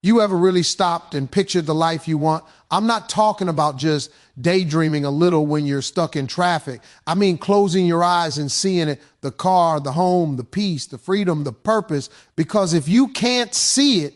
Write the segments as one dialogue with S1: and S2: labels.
S1: You ever really stopped and pictured the life you want? I'm not talking about just daydreaming a little when you're stuck in traffic. I mean closing your eyes and seeing it, the car, the home, the peace, the freedom, the purpose. Because if you can't see it,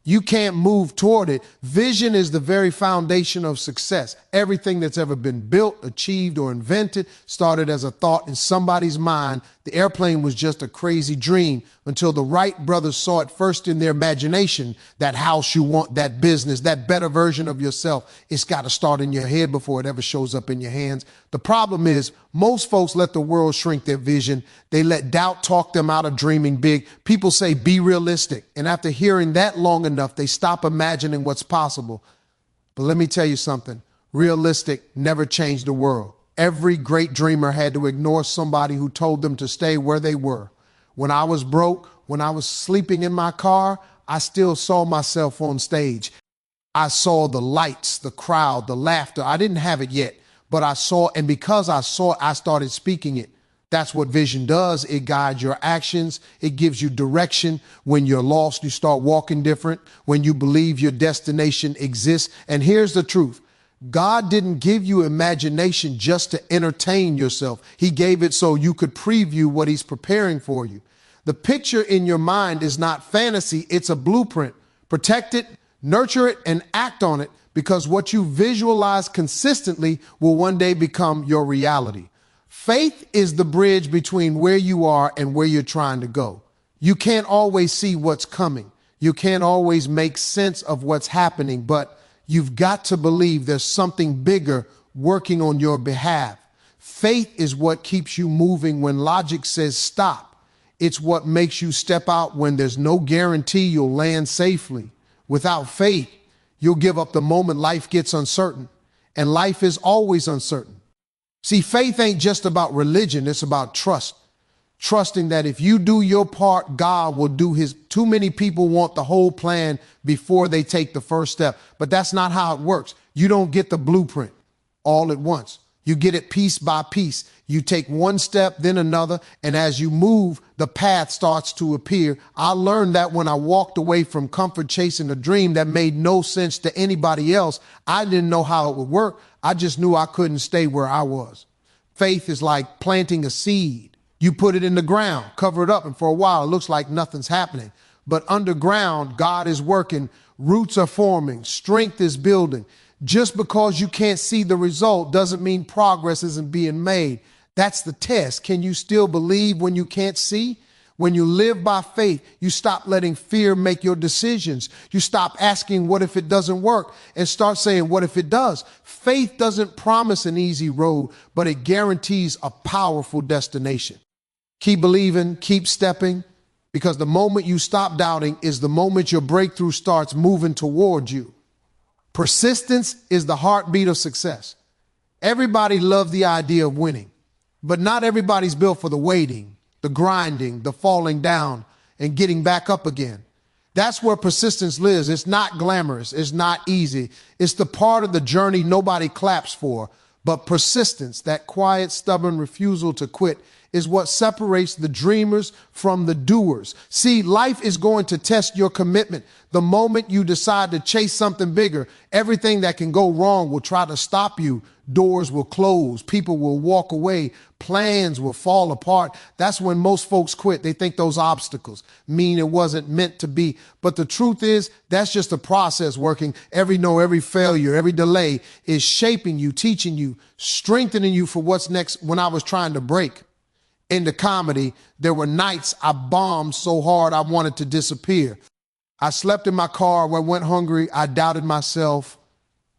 S1: you can't move toward it. Vision is the very foundation of success. Everything that's ever been built, achieved, or invented started as a thought in somebody's mind. The airplane was just a crazy dream until the Wright brothers saw it first in their imagination. That house you want, that business, that better version of yourself, it's got to start in your head before it ever shows up in your hands. The problem is most folks let the world shrink their vision. They let doubt talk them out of dreaming big. People say, be realistic. And after hearing that long enough, they stop imagining what's possible. But let me tell you something. Realistic never changed the world. Every great dreamer had to ignore somebody who told them to stay where they were. When I was broke, when I was sleeping in my car, I still saw myself on stage. I saw the lights, the crowd, the laughter. I didn't have it yet, but I saw, and because I saw it, I started speaking it. That's what vision does. It guides your actions. It gives you direction. When you're lost, you start walking different. When you believe your destination exists. And here's the truth. God didn't give you imagination just to entertain yourself. He gave it so you could preview what he's preparing for you. The picture in your mind is not fantasy. It's a blueprint. Protect it, nurture it, and act on it, because what you visualize consistently will one day become your reality. Faith is the bridge between where you are and where you're trying to go. You can't always see what's coming. You can't always make sense of what's happening, but you've got to believe there's something bigger working on your behalf. Faith is what keeps you moving when logic says stop. It's what makes you step out when there's no guarantee you'll land safely. Without faith, you'll give up the moment life gets uncertain, and life is always uncertain. See, faith ain't just about religion, it's about trust. Trusting that if you do your part, God will do his. Too many people want the whole plan before they take the first step, but that's not how it works. You don't get the blueprint all at once. You get it piece by piece. You take one step, then another, and as you move, the path starts to appear. I learned that when I walked away from comfort chasing a dream that made no sense to anybody else. I didn't know how it would work. I just knew I couldn't stay where I was. Faith is like planting a seed. You put it in the ground, cover it up, and for a while it looks like nothing's happening. But underground, God is working, roots are forming, strength is building. Just because you can't see the result doesn't mean progress isn't being made. That's the test. Can you still believe when you can't see? When you live by faith, you stop letting fear make your decisions. You stop asking, what if it doesn't work? And start saying, what if it does? Faith doesn't promise an easy road, but it guarantees a powerful destination. Keep believing, keep stepping, because the moment you stop doubting is the moment your breakthrough starts moving towards you. Persistence is the heartbeat of success. Everybody loves the idea of winning, but not everybody's built for the waiting, the grinding, the falling down, and getting back up again. That's where persistence lives. It's not glamorous. It's not easy. It's the part of the journey nobody claps for. But persistence, that quiet, stubborn refusal to quit, is what separates the dreamers from the doers. See, life is going to test your commitment. The moment you decide to chase something bigger, everything that can go wrong will try to stop you. Doors will close. People will walk away. Plans will fall apart. That's when most folks quit. They think those obstacles mean it wasn't meant to be. But the truth is, that's just a process working. Every no, every failure, every delay is shaping you, teaching you, strengthening you for what's next. When I was trying to break into comedy, there were nights I bombed so hard I wanted to disappear. I slept in my car, I went hungry, I doubted myself.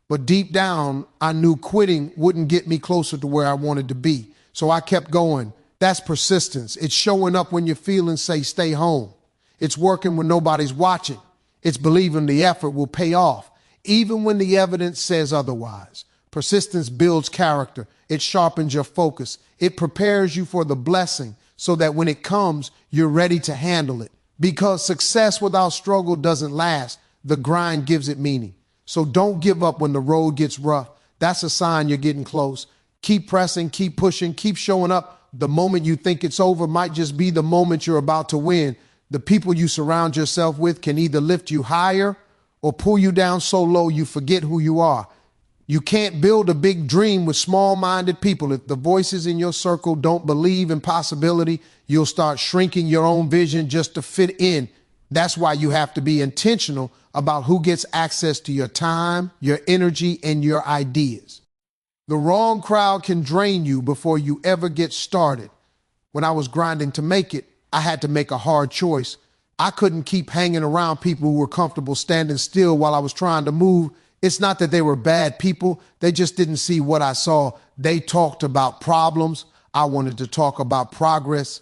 S1: But deep down, I knew quitting wouldn't get me closer to where I wanted to be. So I kept going. That's persistence. It's showing up when your feelings say stay home. It's working when nobody's watching. It's believing the effort will pay off, even when the evidence says otherwise. Persistence builds character. It sharpens your focus. It prepares you for the blessing so that when it comes, you're ready to handle it. Because success without struggle doesn't last. The grind gives it meaning. So don't give up when the road gets rough. That's a sign you're getting close. Keep pressing, keep pushing, keep showing up. The moment you think it's over might just be the moment you're about to win. The people you surround yourself with can either lift you higher or pull you down so low you forget who you are. You can't build a big dream with small-minded people. If the voices in your circle don't believe in possibility, you'll start shrinking your own vision just to fit in. That's why you have to be intentional about who gets access to your time, your energy, and your ideas. The wrong crowd can drain you before you ever get started. When I was grinding to make it, I had to make a hard choice. I couldn't keep hanging around people who were comfortable standing still while I was trying to move. It's not that they were bad people. They just didn't see what I saw. They talked about problems. I wanted to talk about progress.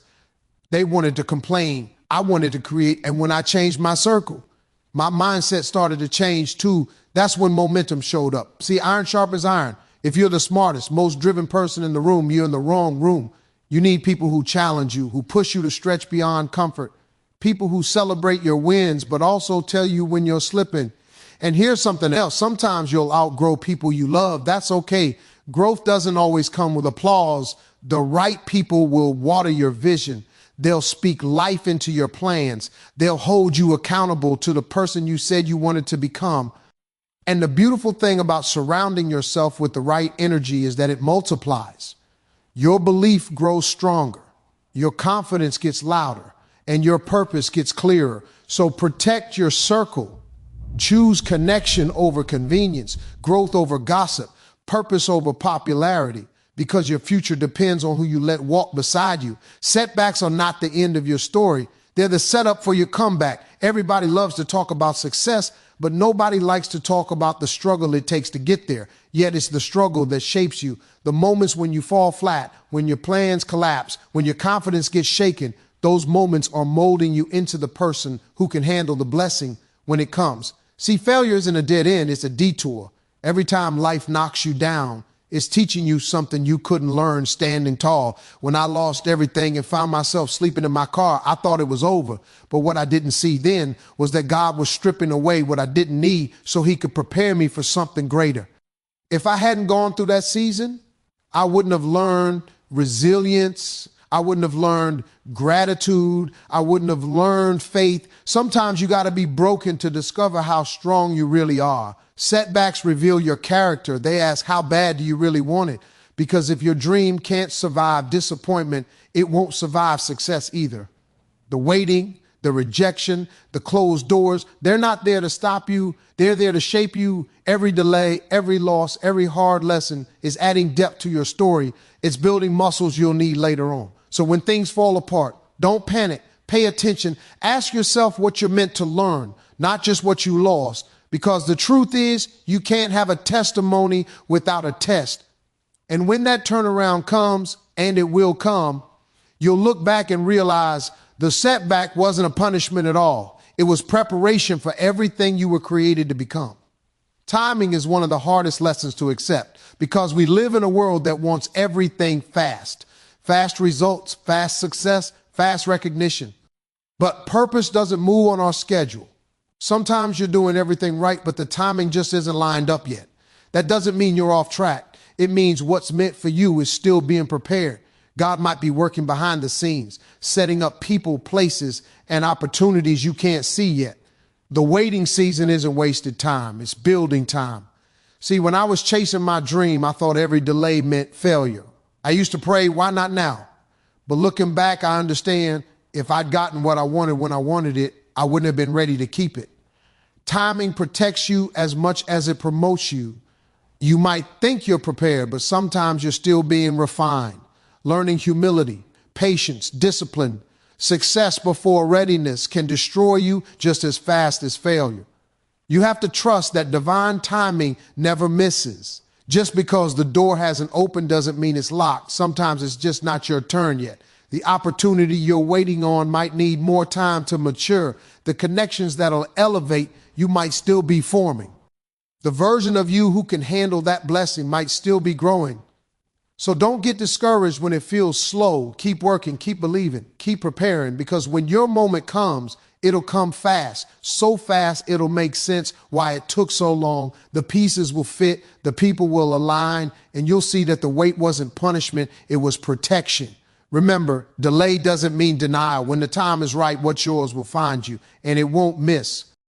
S1: They wanted to complain. I wanted to create. And when I changed my circle, my mindset started to change too. That's when momentum showed up. See, iron sharpens iron. If you're the smartest, most driven person in the room, you're in the wrong room. You need people who challenge you, who push you to stretch beyond comfort. People who celebrate your wins, but also tell you when you're slipping. And here's something else. Sometimes you'll outgrow people you love. That's okay. Growth doesn't always come with applause. The right people will water your vision. They'll speak life into your plans. They'll hold you accountable to the person you said you wanted to become. And the beautiful thing about surrounding yourself with the right energy is that it multiplies. Your belief grows stronger. Your confidence gets louder and your purpose gets clearer. So protect your circle. Choose connection over convenience, growth over gossip, purpose over popularity, because your future depends on who you let walk beside you. Setbacks are not the end of your story. They're the setup for your comeback. Everybody loves to talk about success, but nobody likes to talk about the struggle it takes to get there. Yet it's the struggle that shapes you. The moments when you fall flat, when your plans collapse, when your confidence gets shaken, those moments are molding you into the person who can handle the blessing when it comes. See, failure isn't a dead end, it's a detour. Every time life knocks you down, it's teaching you something you couldn't learn standing tall. When I lost everything and found myself sleeping in my car, I thought it was over. But what I didn't see then was that God was stripping away what I didn't need so he could prepare me for something greater. If I hadn't gone through that season, I wouldn't have learned resilience. I wouldn't have learned gratitude. I wouldn't have learned faith. Sometimes you got to be broken to discover how strong you really are. Setbacks reveal your character. They ask, how bad do you really want it? Because if your dream can't survive disappointment, it won't survive success either. The waiting, the rejection, the closed doors, they're not there to stop you. They're there to shape you. Every delay, every loss, every hard lesson is adding depth to your story. It's building muscles you'll need later on. So when things fall apart, don't panic. Pay attention. Ask yourself what you're meant to learn, not just what you lost. Because the truth is, you can't have a testimony without a test. And when that turnaround comes, and it will come, you'll look back and realize the setback wasn't a punishment at all. It was preparation for everything you were created to become. Timing is one of the hardest lessons to accept because we live in a world that wants everything fast. Fast results, fast success, fast recognition. But purpose doesn't move on our schedule. Sometimes you're doing everything right, but the timing just isn't lined up yet. That doesn't mean you're off track. It means what's meant for you is still being prepared. God might be working behind the scenes, setting up people, places, and opportunities you can't see yet. The waiting season isn't wasted time. It's building time. See, when I was chasing my dream, I thought every delay meant failure. I used to pray, why not now? But looking back, I understand if I'd gotten what I wanted when I wanted it, I wouldn't have been ready to keep it. Timing protects you as much as it promotes you. You might think you're prepared, but sometimes you're still being refined, learning humility, patience, discipline. Success before readiness can destroy you just as fast as failure. You have to trust that divine timing never misses. Just because the door hasn't opened doesn't mean it's locked. Sometimes it's just not your turn yet. The opportunity you're waiting on might need more time to mature. The connections that'll elevate you might still be forming. The version of you who can handle that blessing might still be growing. So don't get discouraged when it feels slow. Keep working, keep believing, keep preparing, because when your moment comes, it'll come fast, so fast it'll make sense why it took so long. The pieces will fit, the people will align, and you'll see that the wait wasn't punishment, it was protection. Remember, delay doesn't mean denial. When the time is right, what's yours will find you, and it won't miss.